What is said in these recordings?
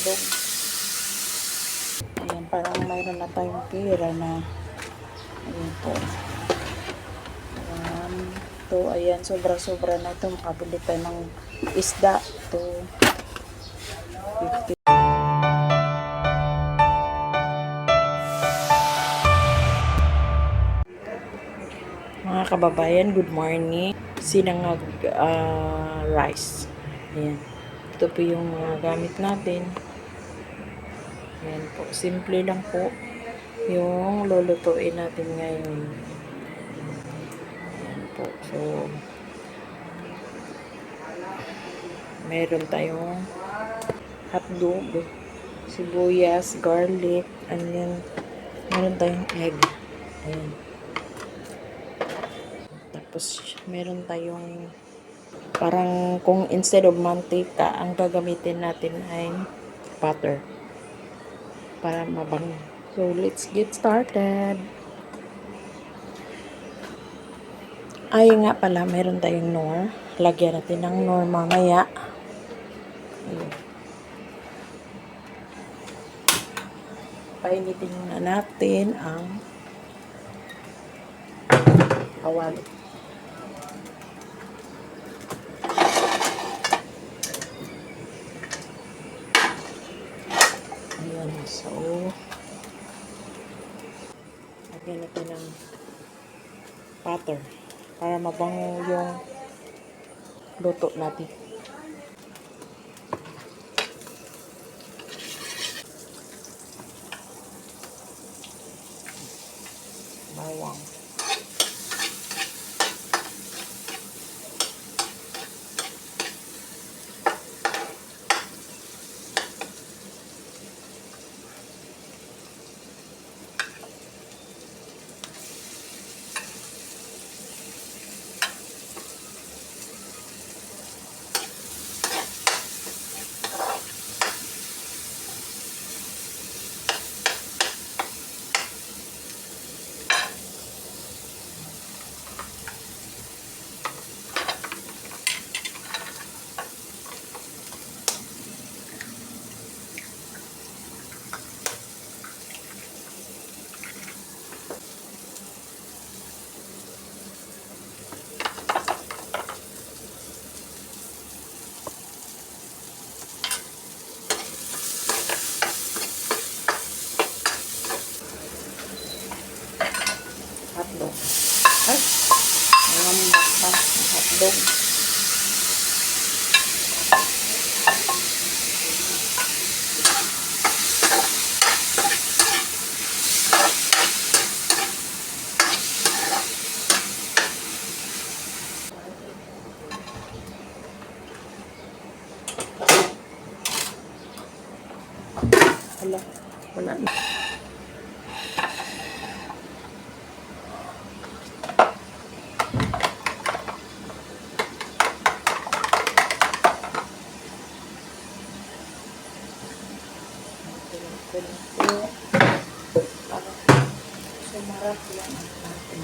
hotdog. Ayan, parang mayroon na tayong pera na. Ayan po. Ayan, sobra-sobra na ito. Makabili tayo ng isda. Ito, 50. Mga kababayan, good morning. Sinangag rice. Ayan. Ito po yung mga gamit natin. Ayan po. Simple lang po yung lulutuin natin ngayon. Ayan po. So, meron tayong hotdog, sibuyas, garlic, onion. Meron tayong egg. Ayan. Tapos, meron tayong parang kung instead of mantika, ang gagamitin natin ay butter para mabango. So, let's get started. Ay nga pala, meron tayong nor. Lagyan natin ng nor mamaya. Ayan. Painitin muna natin ang kawali. Ayan, so lagyan natin ng butter para mabango yung luto natin. Bawang. Hotdog. Ay, nangambak pa ang hotdog. Wala, wala na. Para sumarap lang natin.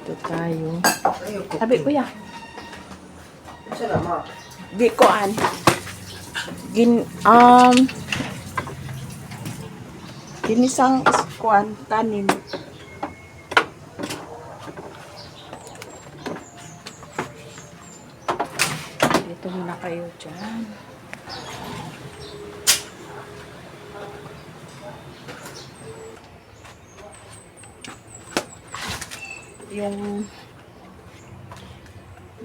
Dito tayo. Sabi, kuya. Salamat. Di ko ginisang iskuan kanin. Dito muna kayo dyan. Yung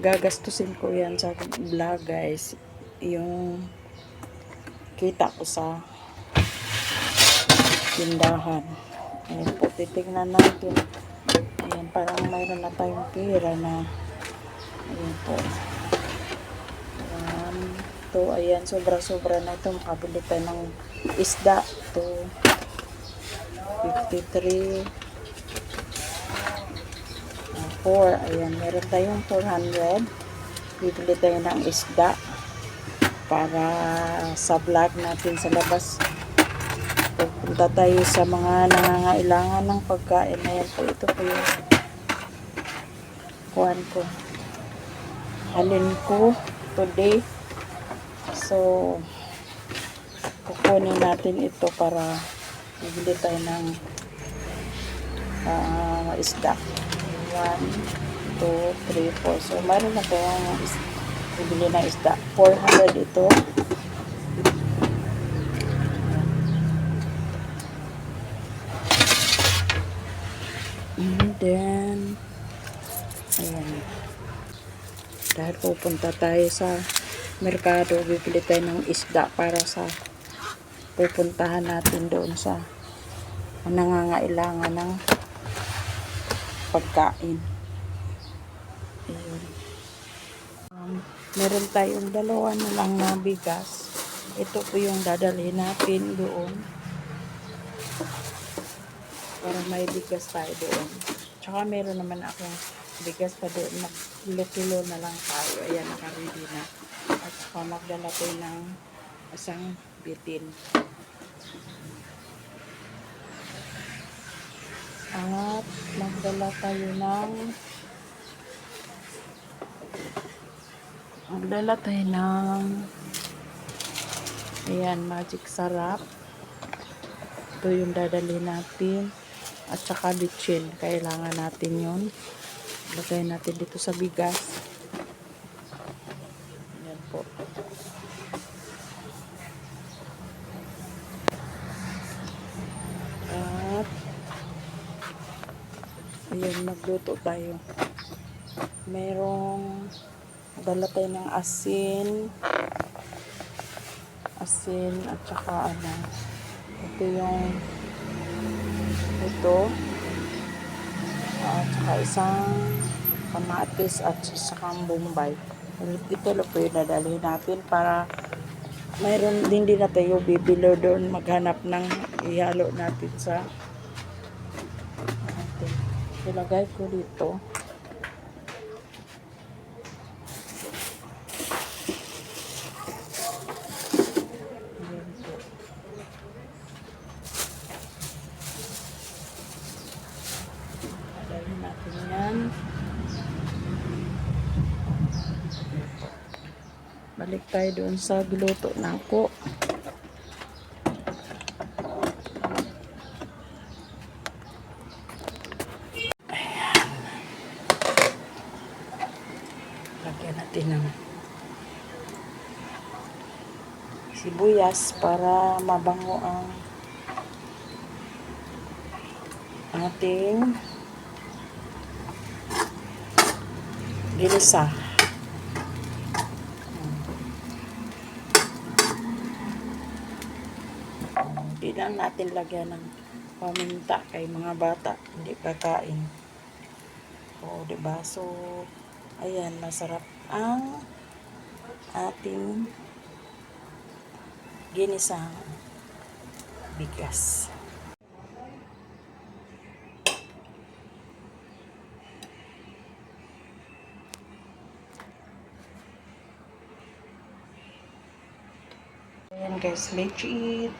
gagastusin ko yan sa vlog, guys. Yung kita ko sa tindahan. Ayan po, titignan natin. Ayan, parang mayroon na tayong pera na. Ayan po. Ayan. Ito, ayan, sobra-sobra na ito. Makabili tayo ng isda. Ito, 53. 4. Ayan, meron tayong 400. Bibili tayo ng isda para sa vlog natin sa labas. Pupunta tayo sa mga nangangailangan ng pagkain. Ayan po, ito po yung kuhan ko. Halin ko today. So, kukunin natin ito para bibili tayo ng isda. 1, 2, 3, 4. So, mayroon na tayong bibili ng isda. 400 ito. And then, ayan. Dahil pupunta tayo sa merkado, bibili tayo ng isda para sa pupuntahan natin doon sa nangangailangan ng pagkain. Ayun. Meron tayong dalawa na lang na bigas. Ito po yung dadalhin natin doon para may bigas tayo doon. Tsaka meron naman akong bigas pa doon. Mag-kilo na lang tayo. Ayan, nakaready na. At saka magdala tayo ng isang bitin. At magdala tayo ng ayan, magic sarap. Ito yung dadalhin natin. At saka bitchin. Kailangan natin yun. Lagay natin dito sa bigas. Ayan po. At ayan, magluto tayo. Merong dala tayo ng asin at saka ito yung at saka isang kamatis at saka bombay. Ito lang po yung dadalhin natin para mayroon din na tayo bibilo doon, maghanap ng ihalo natin sa natin. Ilagay ko dito. Ayan po. Ilagay natin yan. Balik tayo doon sa giluto na ako. Ayan. Lagyan natin ng sibuyas para mabango ang ating ginisa. Hindi lang natin lagyan ng paminta kay mga bata, hindi kakain. O, diba? So, ayan, masarap ang ating ginisang bigas. Ayan guys, let's eat.